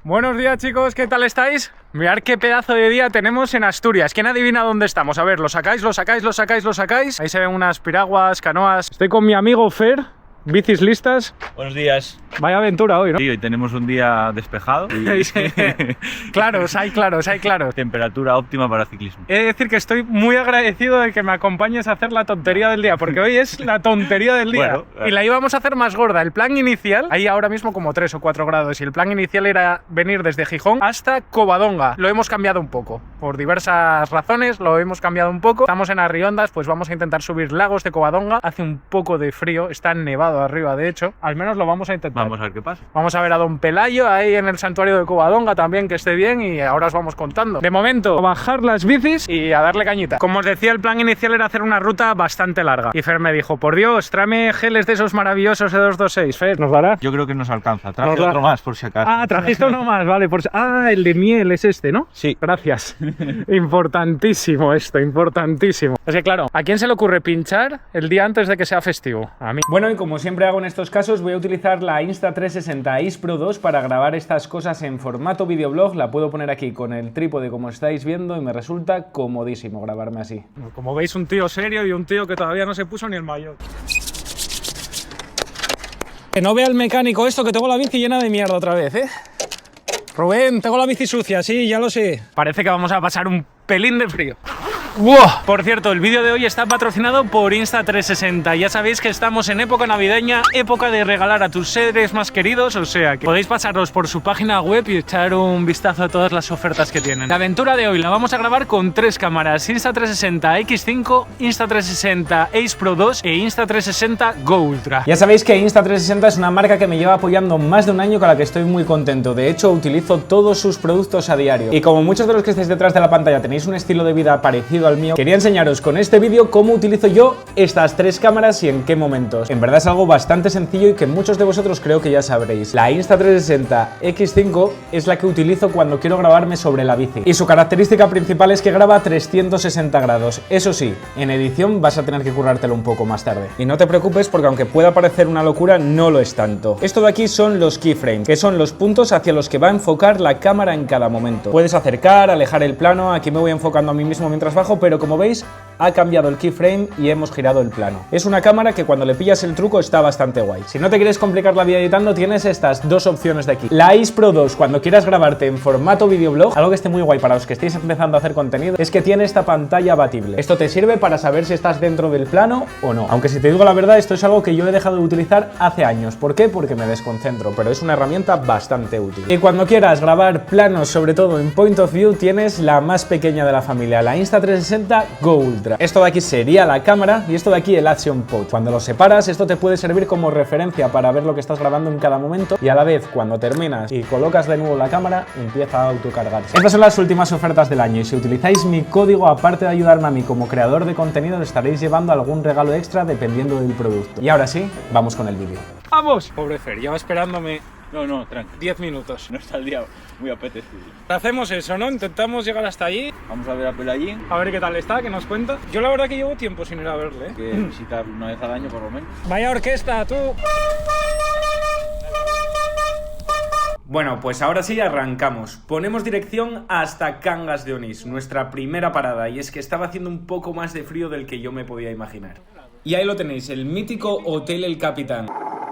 Buenos días, chicos, ¿qué tal estáis? Mirad qué pedazo de día tenemos en Asturias. ¿Quién adivina dónde estamos? A ver, ¿lo sacáis, lo sacáis, lo sacáis, lo sacáis? Ahí se ven unas piraguas, canoas. Estoy con mi amigo Fer. ¿Bicis listas? Buenos días. Vaya aventura hoy, ¿no? Sí, hoy tenemos un día despejado y Claros, hay claros, hay claros. temperatura óptima para ciclismo. He de decir que estoy muy agradecido de que me acompañes a hacer la tontería del día, porque hoy es la tontería del día. Bueno, y la íbamos a hacer más gorda. El plan inicial, hay ahora mismo como 3 o 4 grados, y el plan inicial era venir desde Gijón hasta Covadonga. Lo hemos cambiado un poco, por diversas razones lo hemos cambiado un poco. Estamos en Arriondas, pues vamos a intentar subir Lagos de Covadonga. Hace un poco de frío, está nevado arriba, de hecho. Al menos lo vamos a intentar. Vamos a ver qué pasa. Vamos a ver a Don Pelayo ahí en el santuario de Covadonga también, que esté bien, y ahora os vamos contando. De momento, bajar las bicis y a darle cañita. Como os decía, el plan inicial era hacer una ruta bastante larga. Y Fer me dijo, por Dios, tráeme geles de esos maravillosos de 226. Fer, ¿nos dará? Yo creo que nos alcanza. Traje Nos da- otro más por si acaso. Ah, trajiste uno más, vale. El de miel es este, ¿no? Sí. Gracias. Importantísimo esto, importantísimo. Es que claro, ¿a quién se le ocurre pinchar el día antes de que sea festivo? A mí. Bueno, y como siempre hago en estos casos, voy a utilizar la Insta360 Ace Pro 2 para grabar estas cosas en formato videoblog. La puedo poner aquí con el trípode como estáis viendo y me resulta comodísimo grabarme así. Como veis, un tío serio y un tío que todavía no se puso ni el maillot. Que no vea el mecánico esto, que tengo la bici llena de mierda otra vez, ¿eh? Rubén, tengo la bici sucia, sí, ya lo sé. Parece que vamos a pasar un pelín de frío. ¡Wow! Por cierto, el vídeo de hoy está patrocinado por Insta360. Ya sabéis que estamos en época navideña, época de regalar a tus seres más queridos, o sea que podéis pasaros por su página web y echar un vistazo a todas las ofertas que tienen. La aventura de hoy la vamos a grabar con 3 cámaras: Insta360 X5, Insta360 Ace Pro 2 e Insta360 Go Ultra. Ya sabéis que Insta360 es una marca que me lleva apoyando más de un año, con la que estoy muy contento. De hecho, utilizo todos sus productos a diario. Y como muchos de los que estáis detrás de la pantalla tenéis un estilo de vida parecido al mío, quería enseñaros con este vídeo cómo utilizo yo estas 3 cámaras y en qué momentos. En verdad es algo bastante sencillo y que muchos de vosotros creo que ya sabréis. La Insta360 X5 es la que utilizo cuando quiero grabarme sobre la bici, y su característica principal es que graba 360 grados. Eso sí, en edición vas a tener que currártelo un poco más tarde. Y no te preocupes, porque aunque pueda parecer una locura, no lo es tanto. Esto de aquí son los keyframes, que son los puntos hacia los que va a enfocar la cámara en cada momento. Puedes acercar, alejar el plano. Aquí me voy enfocando a mí mismo mientras bajo, pero como veis, ha cambiado el keyframe y hemos girado el plano. Es una cámara que cuando le pillas el truco está bastante guay. Si no te quieres complicar la vida editando, tienes estas 2 opciones de aquí. La Ace Pro 2, cuando quieras grabarte en formato videoblog, algo que esté muy guay para los que estéis empezando a hacer contenido, es que tiene esta pantalla abatible. Esto te sirve para saber si estás dentro del plano o no. Aunque si te digo la verdad, esto es algo que yo he dejado de utilizar hace años. ¿Por qué? Porque me desconcentro, pero es una herramienta bastante útil. Y cuando quieras grabar planos, sobre todo en point of view, tienes la más pequeña de la familia, la Insta360 Go Ultra. Esto de aquí sería la cámara y esto de aquí el Action Pod. Cuando los separas, esto te puede servir como referencia para ver lo que estás grabando en cada momento, y a la vez, cuando terminas y colocas de nuevo la cámara, empieza a autocargarse. Estas son las últimas ofertas del año, y si utilizáis mi código, aparte de ayudarme a mí como creador de contenido, estaréis llevando algún regalo extra dependiendo del producto. Y ahora sí, vamos con el vídeo. ¡Vamos! Pobre Fer, lleva esperándome No, tranqui. 10 minutos. No está el día muy apetecible. Hacemos eso, ¿no? Intentamos llegar hasta allí, Vamos a ver a Pelayín, a ver qué tal está, que nos cuenta. Yo la verdad que llevo tiempo sin ir a verle, ¿eh? que visitar una vez al año por lo menos. Vaya orquesta, tú. Bueno, pues ahora sí arrancamos. Ponemos dirección hasta Cangas de Onís, nuestra primera parada, y es que estaba haciendo un poco más de frío del que yo me podía imaginar. Y ahí lo tenéis, el mítico Hotel El Capitán.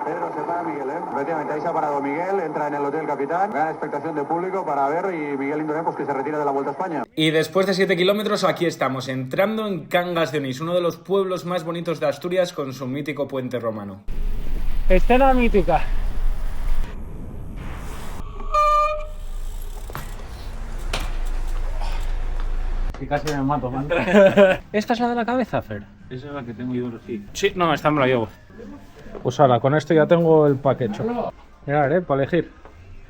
Pedro, se para Miguel, ¿eh? Efectivamente, ahí se ha parado Miguel, entra en el Hotel Capitán, gran expectación de público para ver, y Miguel Indurain pues que se retira de la Vuelta a España. Y después de 7 kilómetros aquí estamos, entrando en Cangas de Onís, uno de los pueblos más bonitos de Asturias, con su mítico puente romano. Escena mítica. Que casi me mato, man. ¿Esta es la de la cabeza, Fer? Esa es la que tengo yo, sí. Sí, no, esta me la llevo. Pues ahora, con esto ya tengo el pack hecho. Mirad, para elegir.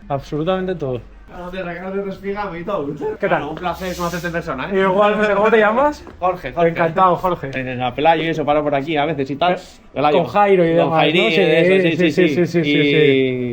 Absolutamente todo. De regalos de respigame y todo. ¿Qué tal? Un placer conocerte persona, Igual, ¿cómo te llamas? Jorge. Encantado, Jorge. En la Pelayo y eso, paro por aquí a veces y tal. Con Jairo y demás, Con Jairín,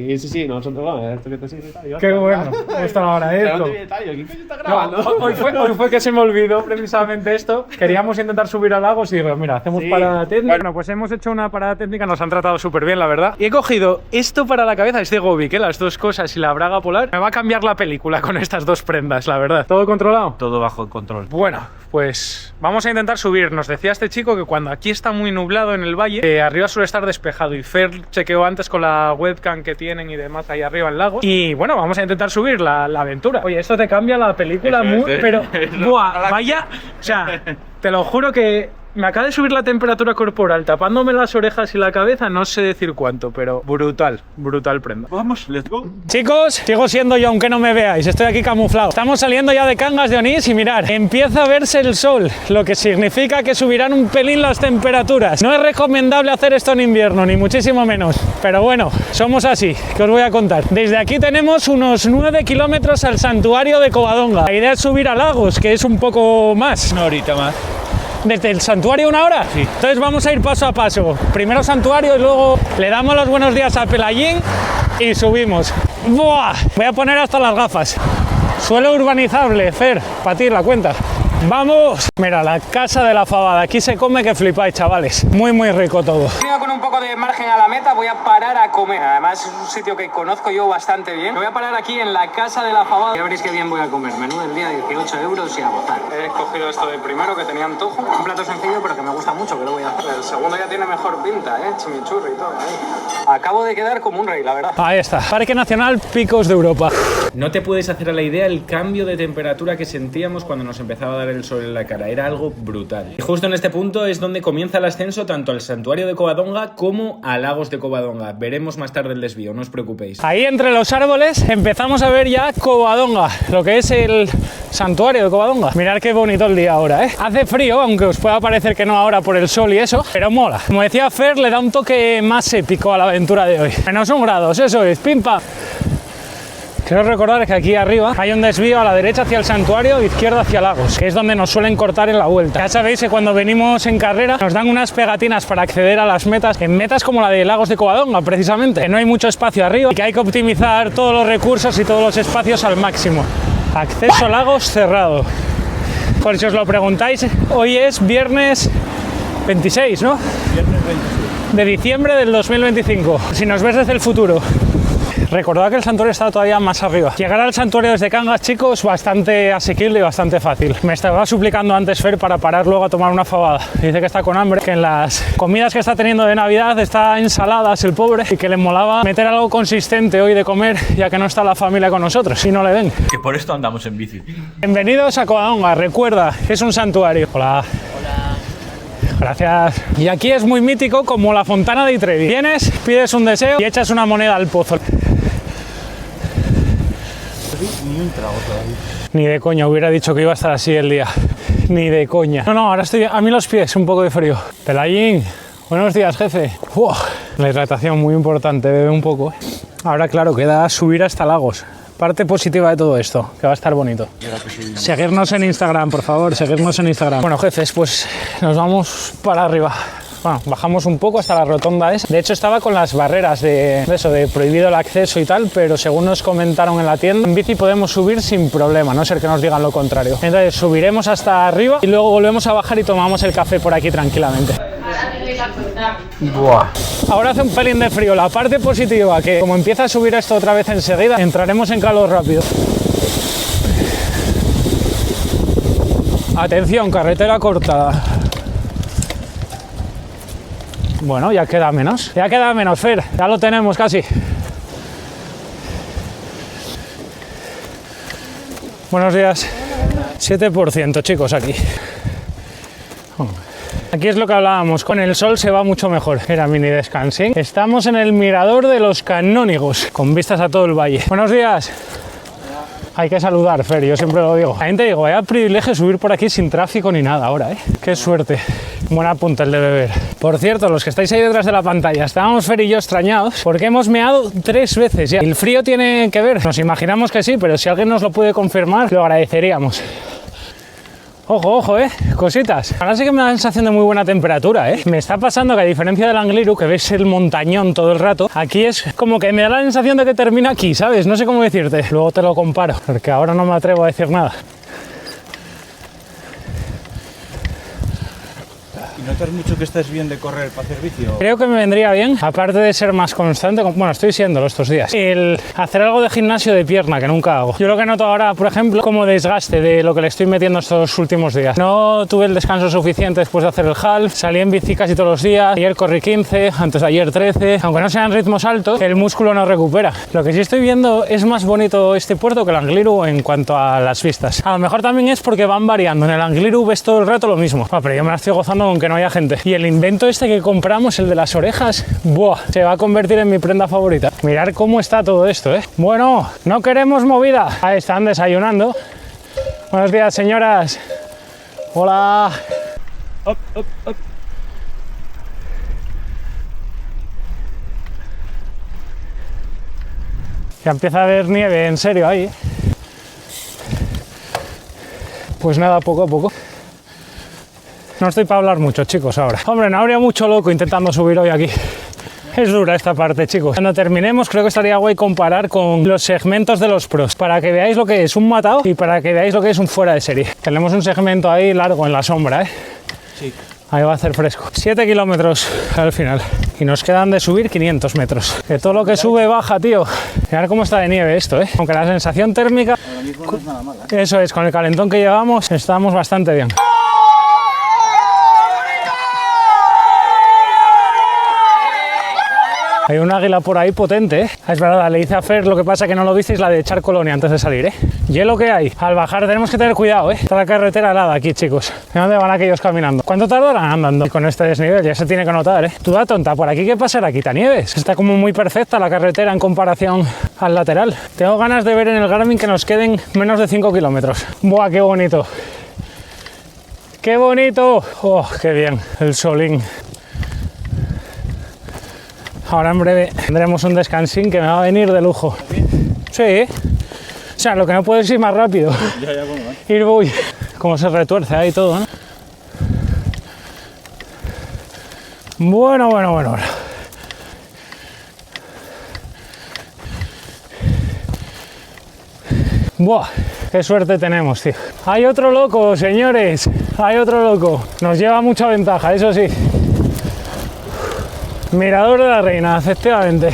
¿no? Sí, nosotros, bueno, esto que te sirve y tal. Qué bueno, esto lo agradezco. ¿Qué está grabando? No, hoy fue que se me olvidó precisamente esto. Queríamos intentar subir a Lagos y digo, mira, hacemos parada técnica. Bueno, pues hemos hecho una parada técnica, nos han tratado súper bien, la verdad. Y he cogido esto para la cabeza, este Gobi, que las dos cosas y la braga polar. Me va a cambiar la película con estas dos prendas, la verdad. ¿Todo controlado? Todo bajo control. Bueno, pues vamos a intentar subir. Nos decía este chico que cuando aquí está muy nublado en el valle, arriba suele estar despejado. Y Fer chequeó antes con la webcam que tienen y demás ahí arriba en Lagos. Y bueno, vamos a intentar subir la aventura. Oye, esto te cambia la película muy... Pero, buah, vaya... O sea, te lo juro que... Me acaba de subir la temperatura corporal tapándome las orejas y la cabeza, no sé decir cuánto, pero brutal, brutal prenda. Vamos, let's go. Chicos, sigo siendo yo aunque no me veáis, estoy aquí camuflado. Estamos saliendo ya de Cangas de Onís y mirad, empieza a verse el sol, lo que significa que subirán un pelín las temperaturas. No es recomendable hacer esto en invierno, ni muchísimo menos, pero bueno, somos así, que os voy a contar. Desde aquí tenemos unos 9 kilómetros al santuario de Covadonga. La idea es subir a Lagos, que es un poco más. Una horita más. ¿Desde el santuario una hora? Sí. Entonces vamos a ir paso a paso. Primero santuario y luego le damos los buenos días a Pelayín y subimos. ¡Buah! Voy a poner hasta las gafas. Suelo urbanizable, Fer, para ti la cuenta. ¡Vamos! Mira, la casa de la fabada. Aquí se come que flipáis, chavales. Muy, muy rico todo. Con un poco de margen a la meta voy a parar a comer. Además es un sitio que conozco yo bastante bien. Me voy a parar aquí en la casa de la fabada. Ya veréis qué bien voy a comer. Menú del día, 18 euros y a gozar. He escogido esto de primero que tenía antojo. Un plato sencillo pero que me gusta mucho, que lo voy a hacer. El segundo ya tiene mejor pinta, chimichurri y todo. Ahí. Acabo de quedar como un rey, la verdad. Ahí está. Parque Nacional Picos de Europa. No te puedes hacer a la idea el cambio de temperatura que sentíamos cuando nos empezaba a dar el sol en la cara. Era algo brutal. Y justo en este punto es donde comienza el ascenso tanto al santuario de Covadonga como a Lagos de Covadonga. Veremos más tarde el desvío, no os preocupéis. Ahí entre los árboles empezamos a ver ya Covadonga, lo que es el santuario de Covadonga. Mirad qué bonito el día ahora, Hace frío, aunque os pueda parecer que no ahora por el sol y eso, pero mola. Como decía Fer, le da un toque más épico a la aventura de hoy. -1 grados, eso es, pim pam. Quiero recordar que aquí arriba hay un desvío a la derecha hacia el santuario, izquierda hacia Lagos, que es donde nos suelen cortar en la vuelta. Ya sabéis que cuando venimos en carrera nos dan unas pegatinas para acceder a las metas, en metas como la de Lagos de Covadonga, precisamente, que no hay mucho espacio arriba y que hay que optimizar todos los recursos y todos los espacios al máximo. Acceso a Lagos cerrado. Por si os lo preguntáis, hoy es viernes 26, ¿no? Viernes 26. De diciembre del 2025. Si nos ves desde el futuro. Recordad que el santuario está todavía más arriba. Llegar al santuario desde Cangas, chicos, bastante asequible y bastante fácil. Me estaba suplicando antes Fer para parar luego a tomar una fabada. Dice que está con hambre, que en las comidas que está teniendo de Navidad está ensaladas el pobre y que le molaba meter algo consistente hoy de comer ya que no está la familia con nosotros y no le ven. Que por esto andamos en bici. Bienvenidos a Covadonga. Recuerda que es un santuario. Hola. Gracias. Y aquí es muy mítico como la Fontana de Trevi. Vienes, pides un deseo y echas una moneda al pozo. Ni un trago todavía. Ni de coña, hubiera dicho que iba a estar así el día. Ni de coña. No, ahora estoy a mí los pies, un poco de frío. Pelayín, buenos días, jefe. La hidratación muy importante, bebe un poco. Ahora, claro, queda subir hasta Lagos. Parte positiva de todo esto, que va a estar bonito. Seguirnos en Instagram, por favor, seguirnos en Instagram. Bueno, jefes, pues nos vamos para arriba. Bueno, bajamos un poco hasta la rotonda esa. De hecho, estaba con las barreras de eso, de prohibido el acceso y tal, pero según nos comentaron en la tienda, en bici podemos subir sin problema, a no ser que nos digan lo contrario. Entonces subiremos hasta arriba y luego volvemos a bajar y tomamos el café por aquí tranquilamente. Buah. Ahora hace un pelín de frío. La parte positiva, que como empieza a subir esto otra vez enseguida, entraremos en calor rápido. Atención, carretera cortada. Bueno, ya queda menos, Fer, ya lo tenemos casi. Buenos días. 7%, chicos, aquí. Aquí es lo que hablábamos, con el sol se va mucho mejor. Era mini descansing. Estamos en el mirador de los Canónigos, con vistas a todo el valle. Buenos días. Hay que saludar, Fer, yo siempre lo digo. También te digo, vaya privilegio subir por aquí sin tráfico ni nada ahora, ¿eh? Qué suerte. Buen apunte el de beber. Por cierto, los que estáis ahí detrás de la pantalla, estábamos Fer y yo extrañados porque hemos meado 3 veces ya. ¿El frío tiene que ver? Nos imaginamos que sí, pero si alguien nos lo puede confirmar, lo agradeceríamos. Ojo, ojo, cositas. Ahora sí que me da la sensación de muy buena temperatura, Me está pasando que a diferencia del Angliru, que ves el montañón todo el rato, aquí es como que me da la sensación de que termina aquí, ¿sabes? No sé cómo decirte. Luego te lo comparo, porque ahora no me atrevo a decir nada. ¿Notas mucho que estás bien de correr para hacer bici? Creo que me vendría bien, aparte de ser más constante, bueno, estoy siéndolo estos días, el hacer algo de gimnasio de pierna, que nunca hago. Yo lo que noto ahora, por ejemplo, como desgaste de lo que le estoy metiendo estos últimos días. No tuve el descanso suficiente después de hacer el half, salí en bici casi todos los días, ayer corrí 15, antes de ayer 13, aunque no sean ritmos altos, el músculo no recupera. Lo que sí estoy viendo es más bonito este puerto que el Angliru en cuanto a las vistas. A lo mejor también es porque van variando, en el Angliru ves todo el rato lo mismo, pero yo me la estoy gozando con que no haya gente. Y el invento este que compramos, el de las orejas, ¡buah! Se va a convertir en mi prenda favorita. Mirad cómo está todo esto, Bueno, no queremos movida. Ahí están desayunando. Buenos días, señoras. Hola. Up, up, up. Ya empieza a haber nieve, en serio, ahí. Pues nada, poco a poco. No estoy para hablar mucho, chicos, ahora. Hombre, no habría mucho loco intentando subir hoy aquí. Es dura esta parte, chicos. Cuando terminemos, creo que estaría guay comparar con los segmentos de los pros, para que veáis lo que es un matado y para que veáis lo que es un fuera de serie. Tenemos un segmento ahí largo en la sombra, Sí. Ahí va a hacer fresco. 7 kilómetros al final. Y nos quedan de subir 500 metros. Que todo lo que sube baja, tío. Mirad cómo está de nieve esto, Aunque la sensación térmica... Ahora mismo no es nada mala. Eso es, con el calentón que llevamos, estamos bastante bien. Hay un águila por ahí potente, Es verdad, le hice a Fer, lo que pasa que no lo visteis, la de echar colonia antes de salir, Hielo que hay. Al bajar tenemos que tener cuidado, Está la carretera helada aquí, chicos. ¿De dónde van aquellos caminando? ¿Cuánto tardarán andando? Y con este desnivel ya se tiene que notar, Tú da tonta, ¿por aquí qué pasará? Quitanieves. Está como muy perfecta la carretera en comparación al lateral. Tengo ganas de ver en el Garmin que nos queden menos de 5 kilómetros. ¡Buah, qué bonito! ¡Qué bonito! ¡Oh, qué bien! El solín. Ahora en breve tendremos un descansín que me va a venir de lujo. Sí, o sea, lo que no puedo es ir más rápido. Ya, bueno, Ir voy. Como se retuerce ahí todo, Bueno. Buah, qué suerte tenemos, tío. Hay otro loco, señores. Hay otro loco. Nos lleva mucha ventaja, eso sí. Mirador de la Reina, efectivamente.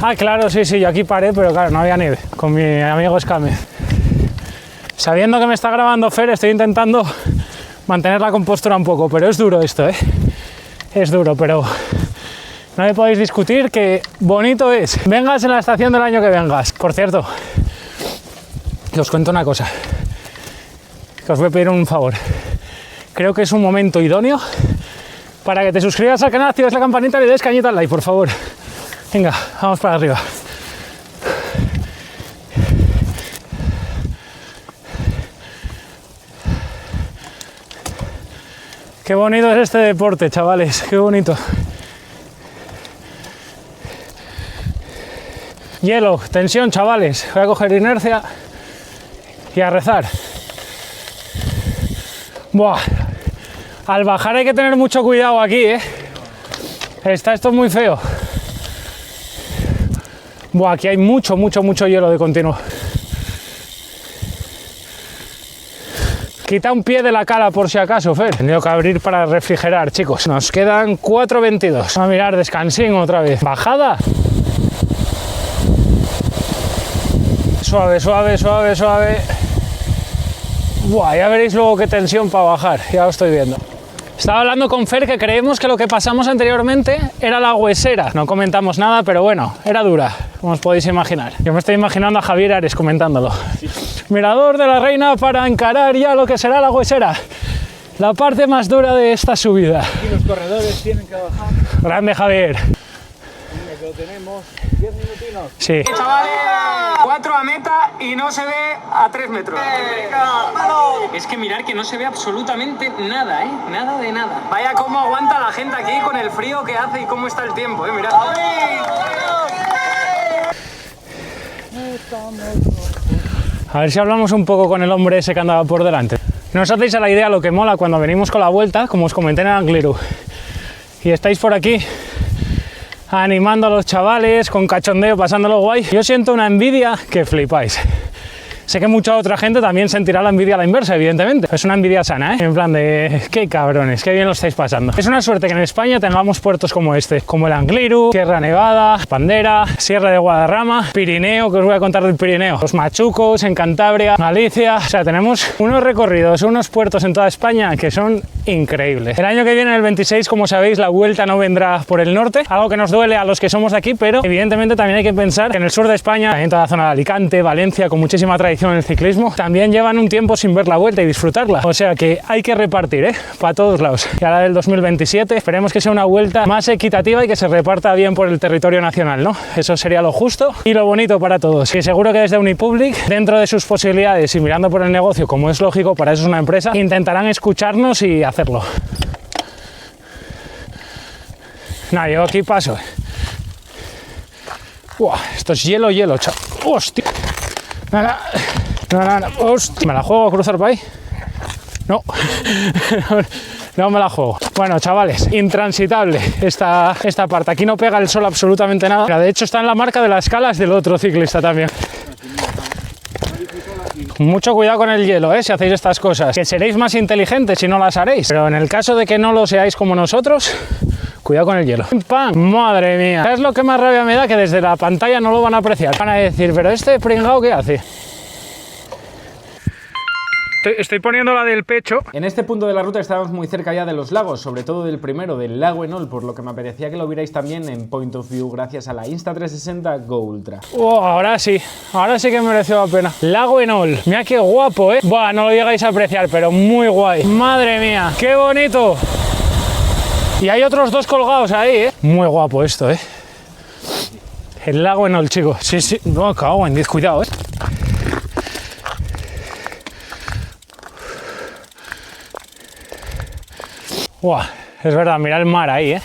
Ah, claro, sí, yo aquí paré, pero claro, no había nieve, con mi amigo Escame. Sabiendo que me está grabando Fer, estoy intentando mantener la compostura un poco, pero es duro esto, Es duro, pero no me podéis discutir que bonito es. Vengas en la estación del año que vengas. Por cierto, os cuento una cosa, que os voy a pedir un favor. Creo que es un momento idóneo para que te suscribas al canal, actives la campanita y le des cañita al like, por favor. Venga, vamos para arriba. Qué bonito es este deporte, chavales, qué bonito. Hielo, tensión, chavales. Voy a coger inercia y a rezar. Buah. Al bajar hay que tener mucho cuidado aquí, Está esto muy feo. Buah, aquí hay mucho hielo de continuo. Quita un pie de la cara por si acaso, Fer. He tenido que abrir para refrigerar, chicos. Nos quedan 4.22. Vamos a mirar, descansín otra vez. Bajada. Suave. Buah, ya veréis luego qué tensión para bajar. Ya lo estoy viendo. Estaba hablando con Fer que creemos que lo que pasamos anteriormente era la huesera. No comentamos nada, pero bueno, era dura, como os podéis imaginar. Yo me estoy imaginando a Javier Ares comentándolo. Sí. Mirador de la Reina para encarar ya lo que será la huesera. La parte más dura de esta subida. Y los corredores tienen que bajar. Grande Javier. pero tenemos 10 minutinos. Sí. Chavales, 4 a meta y no se ve a 3 metros. Es que mirar que no se ve absolutamente nada, ¿eh? Nada de nada. Vaya cómo aguanta la gente aquí con el frío que hace y cómo está el tiempo, ¿eh? Mirad. A ver si hablamos un poco con el hombre ese que andaba por delante. No os hacéis a la idea lo que mola cuando venimos con la vuelta, como os comenté en el Angliru. Y estáis por aquí animando a los chavales, con cachondeo, pasándolo guay. Yo siento una envidia que flipáis. Sé que mucha otra gente también sentirá la envidia a la inversa, evidentemente. Es una envidia sana, ¿eh? En plan de, qué cabrones, qué bien lo estáis pasando. Es una suerte que en España tengamos puertos como este, como el Angliru, Sierra Nevada, Bandera, Sierra de Guadarrama, Pirineo, que os voy a contar del Pirineo, los Machucos, en Cantabria, Galicia. O sea, tenemos unos recorridos, unos puertos en toda España que son increíbles. El año que viene, el 26, como sabéis, la vuelta no vendrá por el norte, algo que nos duele a los que somos de aquí, pero evidentemente también hay que pensar que en el sur de España, en toda la zona de Alicante, Valencia, con muchísima tradición en el ciclismo, también llevan un tiempo sin ver la vuelta y disfrutarla. O sea que hay que repartir, ¿eh? Para todos lados. Y ahora del 2027 esperemos que sea una vuelta más equitativa y que se reparta bien por el territorio nacional, ¿no? Eso sería lo justo y lo bonito para todos. Y seguro que desde Unipublic, dentro de sus posibilidades y mirando por el negocio, como es lógico, para eso es una empresa, intentarán escucharnos y hacerlo. Nada, yo aquí paso. Uah, esto es hielo, hielo, chaval. Hostia. Nada, no, hostia. ¿Me la juego a cruzar por ahí? No. No me la juego. Bueno, chavales, intransitable esta parte. Aquí no pega el sol absolutamente nada. Mira, de hecho está en la marca de las escalas del otro ciclista también. Mucho cuidado con el hielo, si hacéis estas cosas, que seréis más inteligentes si no las haréis, pero en el caso de que no lo seáis como nosotros, cuidado con el hielo. ¡Pam! Madre mía, ¿sabes lo que más rabia me da? Que desde la pantalla no lo van a apreciar, van a decir, pero este pringao, ¿qué hace? Estoy poniendo la del pecho. En este punto de la ruta estábamos muy cerca ya de los lagos, sobre todo del primero, del lago Enol, por lo que me apetecía que lo vierais también en Point of View gracias a la Insta360 Go Ultra. Oh, ahora sí que mereció la pena. Lago Enol, mira qué guapo, ¿eh? Buah, no lo llegáis a apreciar, pero muy guay. Madre mía, qué bonito. Y hay otros dos colgados ahí, ¿eh? Muy guapo esto, ¿eh? El lago Enol, chicos. Sí, sí, no, cago en 10, cuidado, ¿eh? Buah, es verdad, mira el mar ahí, ¿eh?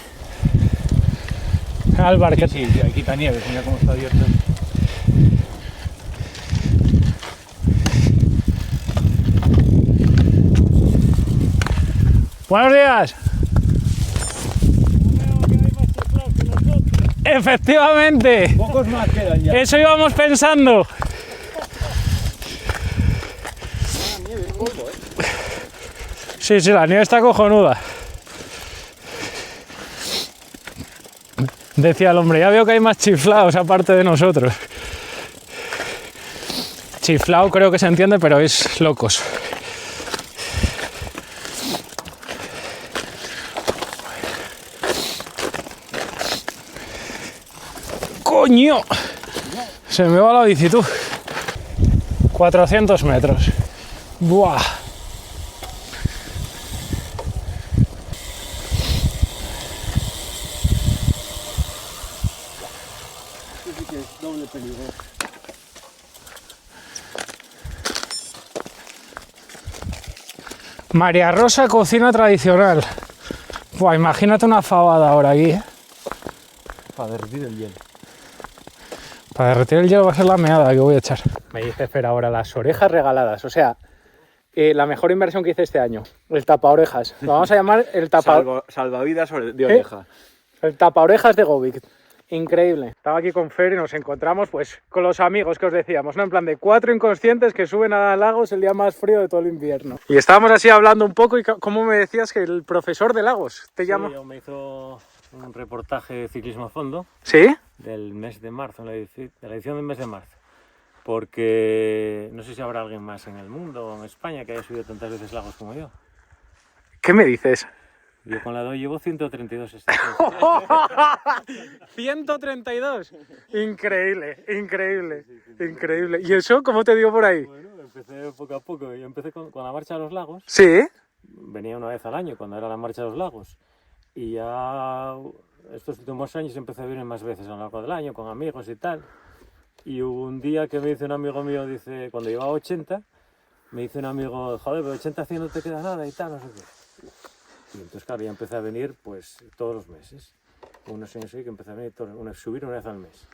Al barquete. Sí, sí, aquí quita nieve, mira cómo está abierto. Buenos días. Efectivamente. Pocos más quedan ya. Eso íbamos pensando. Sí, sí, la nieve está cojonuda. Decía el hombre, ya veo que hay más chiflados aparte de nosotros. Chiflao creo que se entiende, pero es locos. ¡Coño! Se me va la bici, tú. 400 metros. ¡Buah! Doble peligro. María Rosa, cocina tradicional. Buah, imagínate una fabada ahora aquí, ¿eh? Para derretir el hielo. Para derretir el hielo va a ser la meada que voy a echar. Me dice Fer ahora, las orejas regaladas. O sea, la mejor inversión que hice este año. El tapaorejas. Lo vamos a llamar el Salvavidas de oreja. El tapaorejas de Govik. Increíble. Estaba aquí con Fer y nos encontramos pues con los amigos que os decíamos, ¿no? En plan de 4 inconscientes que suben a Lagos el día más frío de todo el invierno. Y estábamos así hablando un poco y ¿cómo me decías que el profesor de Lagos te llama? Sí, me hizo un reportaje de ciclismo a fondo. ¿Sí? Del mes de marzo, de la edición del mes de marzo. Porque no sé si habrá alguien más en el mundo o en España que haya subido tantas veces Lagos como yo. ¿Qué me dices? Yo con la DOI llevo 132 este 132. Increíble, increíble, increíble. ¿Y eso cómo te dio por ahí? Bueno, empecé poco a poco. Yo empecé con la Marcha de los Lagos. Sí. Venía una vez al año cuando era la Marcha de los Lagos. Y ya estos últimos años empecé a venir más veces a lo largo del año, con amigos y tal. Y hubo un día que me dice un amigo mío, dice, cuando llevaba 80, me dice un amigo, joder, pero 80 100 no te queda nada y tal, no sé qué. Y entonces, claro, ya empecé a venir, pues, todos los meses. Unos años que empecé a venir, subir una vez al mes.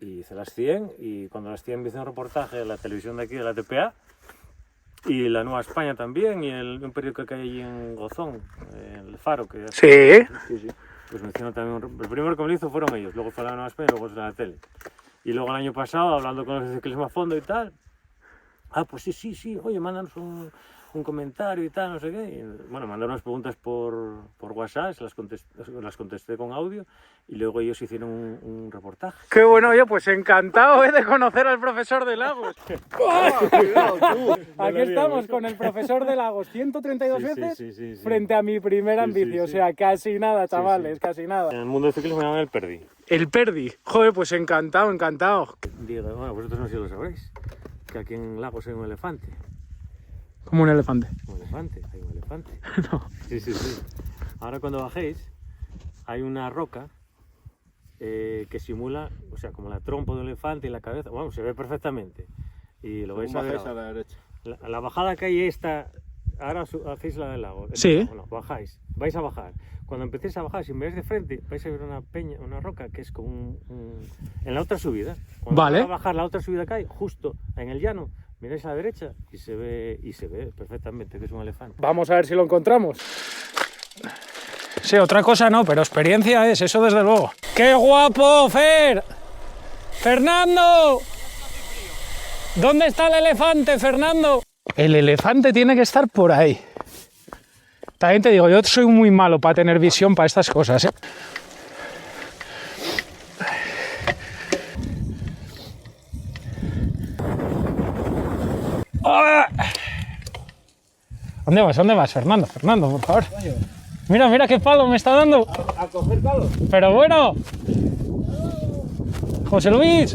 Y hice las 100, y cuando las 100 hice un reportaje de la televisión de aquí, de la TPA, y la Nueva España también, y un periódico que hay allí en Gozón, el Faro. Que sí. Pues me hicieron también el primero que me lo hizo fueron ellos, luego fue la Nueva España y luego fue la tele. Y luego el año pasado, hablando con los de Ciclismo a Fondo y tal, pues sí, oye, mándanos un comentario y tal, no sé qué. Y, bueno, mandaron unas preguntas por WhatsApp, las contesté con audio, y luego ellos hicieron un reportaje. Qué bueno, oye, pues encantado de conocer al profesor de Lagos. Aquí estamos con el profesor de Lagos 132 veces sí. frente a mi primera en bici, o sea, casi nada, chavales, casi nada. En el mundo del ciclismo me llaman el Perdi. El Perdi, joder, pues encantado. Digo, bueno, vosotros no sé si lo sabréis, que aquí en Lagos hay un elefante. Como un elefante. Un elefante, hay un elefante. No. Sí. Ahora cuando bajéis, hay una roca que simula, o sea, como la trompa de un elefante y la cabeza. Bueno, se ve perfectamente. Y lo vais a ver. A la derecha. La bajada que hay esta, ahora hacéis la del lago. Sí. Bueno, bajáis, vais a bajar. Cuando empecéis a bajar, si miráis de frente, vais a ver una peña, una roca que es como en la otra subida. Cuando Vale. vais a bajar la otra subida que hay, justo en el llano, miráis a la derecha y se ve perfectamente que es un elefante. Vamos a ver si lo encontramos. Sí, otra cosa no, pero experiencia es, eso desde luego. ¡Qué guapo, Fer! ¡Fernando! ¿Dónde está el elefante, Fernando? El elefante tiene que estar por ahí. También te digo, yo soy muy malo para tener visión para estas cosas, ¿eh? ¿Dónde vas, Fernando? Fernando, por favor. Mira qué palo me está dando. ¿A coger palos? Pero bueno. José Luis.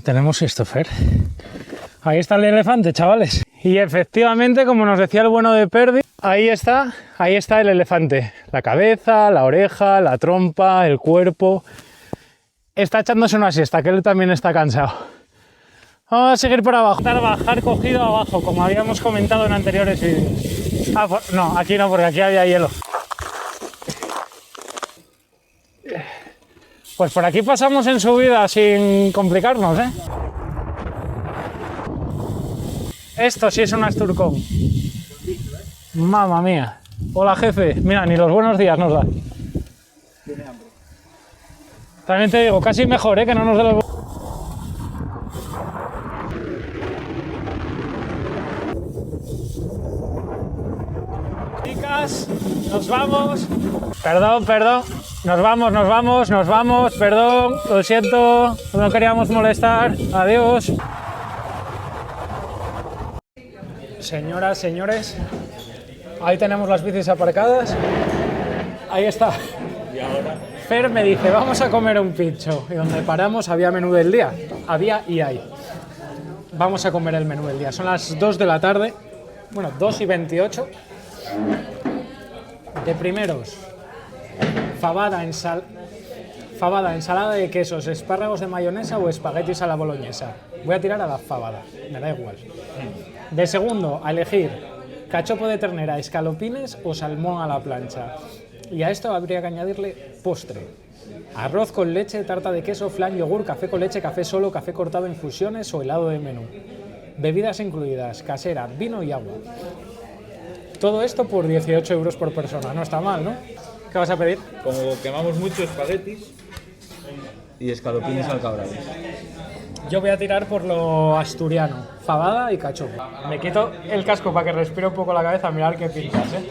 Tenemos esto, Fer. Ahí está el elefante, chavales. Y efectivamente, como nos decía el bueno de Perdi, ahí está el elefante. La cabeza, la oreja, la trompa, el cuerpo. Está echándose una siesta, que él también está cansado. Vamos a seguir por abajo. Bajar cogido abajo, como habíamos comentado en anteriores vídeos. No, aquí no, porque aquí había hielo. Pues por aquí pasamos en subida sin complicarnos, ¿eh? Esto sí es un Asturcón. Mamma mía. Hola, jefe. Mira, ni los buenos días nos da. Tiene hambre. También te digo, casi mejor, ¿eh? Que no nos dé los... Chicas, nos vamos. Perdón. Nos vamos. Perdón, lo siento. No queríamos molestar. Adiós. Señoras, señores, ahí tenemos las bicis aparcadas. Ahí está. Fer me dice, vamos a comer un pincho. Y donde paramos había menú del día. Había y hay. Vamos a comer el menú del día. Son las 2 de la tarde. Bueno, 2:28. De primeros, fabada, ensalada de quesos, espárragos de mayonesa o espaguetis a la boloñesa. Voy a tirar a la fabada, me da igual. De segundo, a elegir cachopo de ternera, escalopines o salmón a la plancha. Y a esto habría que añadirle postre. Arroz con leche, tarta de queso, flan, yogur, café con leche, café solo, café cortado en infusiones o helado de menú. Bebidas incluidas, casera, vino y agua. Todo esto por 18 euros por persona. No está mal, ¿no? ¿Qué vas a pedir? Como quemamos mucho, espaguetis y escalopines al cabrales. Yo voy a tirar por lo asturiano, fabada y cachopo. Me quito el casco para que respire un poco la cabeza, mirad qué pintas, ¿eh?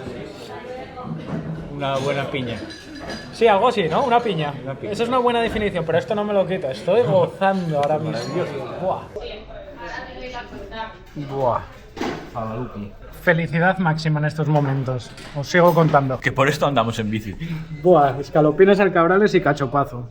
Una buena piña. Sí, algo así, ¿no? Una piña. Una piña. Esa es una buena definición, pero esto no me lo quito. Estoy gozando ahora mismo. Buah. Buah. Favaluki. Felicidad máxima en estos momentos. Os sigo contando. Que por esto andamos en bici. Buah, escalopines al cabrales y cachopazo.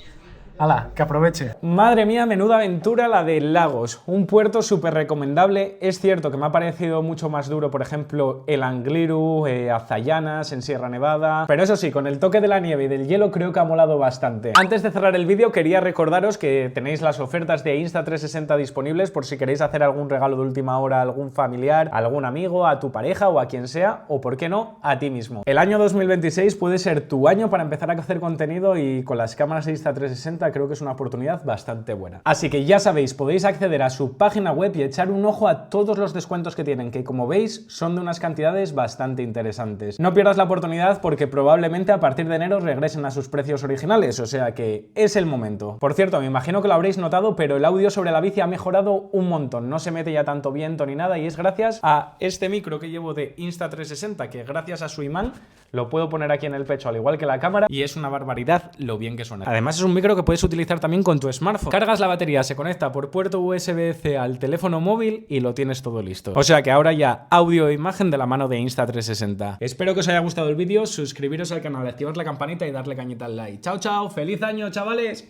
¡Hala, que aproveche! Madre mía, menuda aventura la de Lagos. Un puerto súper recomendable. Es cierto que me ha parecido mucho más duro, por ejemplo, el Angliru, Azayanas, en Sierra Nevada. Pero eso sí, con el toque de la nieve y del hielo creo que ha molado bastante. Antes de cerrar el vídeo, quería recordaros que tenéis las ofertas de Insta360 disponibles por si queréis hacer algún regalo de última hora a algún familiar, a algún amigo, a tu pareja o a quien sea, o por qué no, a ti mismo. El año 2026 puede ser tu año para empezar a hacer contenido y con las cámaras de Insta360 creo que es una oportunidad bastante buena. Así que ya sabéis, podéis acceder a su página web y echar un ojo a todos los descuentos que tienen, que como veis son de unas cantidades bastante interesantes. No pierdas la oportunidad porque probablemente a partir de enero regresen a sus precios originales, o sea que es el momento. Por cierto, me imagino que lo habréis notado, pero el audio sobre la bici ha mejorado un montón, no se mete ya tanto viento ni nada y es gracias a este micro que llevo de Insta360, que gracias a su imán lo puedo poner aquí en el pecho al igual que la cámara y es una barbaridad lo bien que suena. Además es un micro que puedes utilizar también con tu smartphone. Cargas la batería, se conecta por puerto USB-C al teléfono móvil y lo tienes todo listo. O sea que ahora ya audio e imagen de la mano de Insta360. Espero que os haya gustado el vídeo, suscribiros al canal, activar la campanita y darle cañita al like. Chao, chao, feliz año, chavales.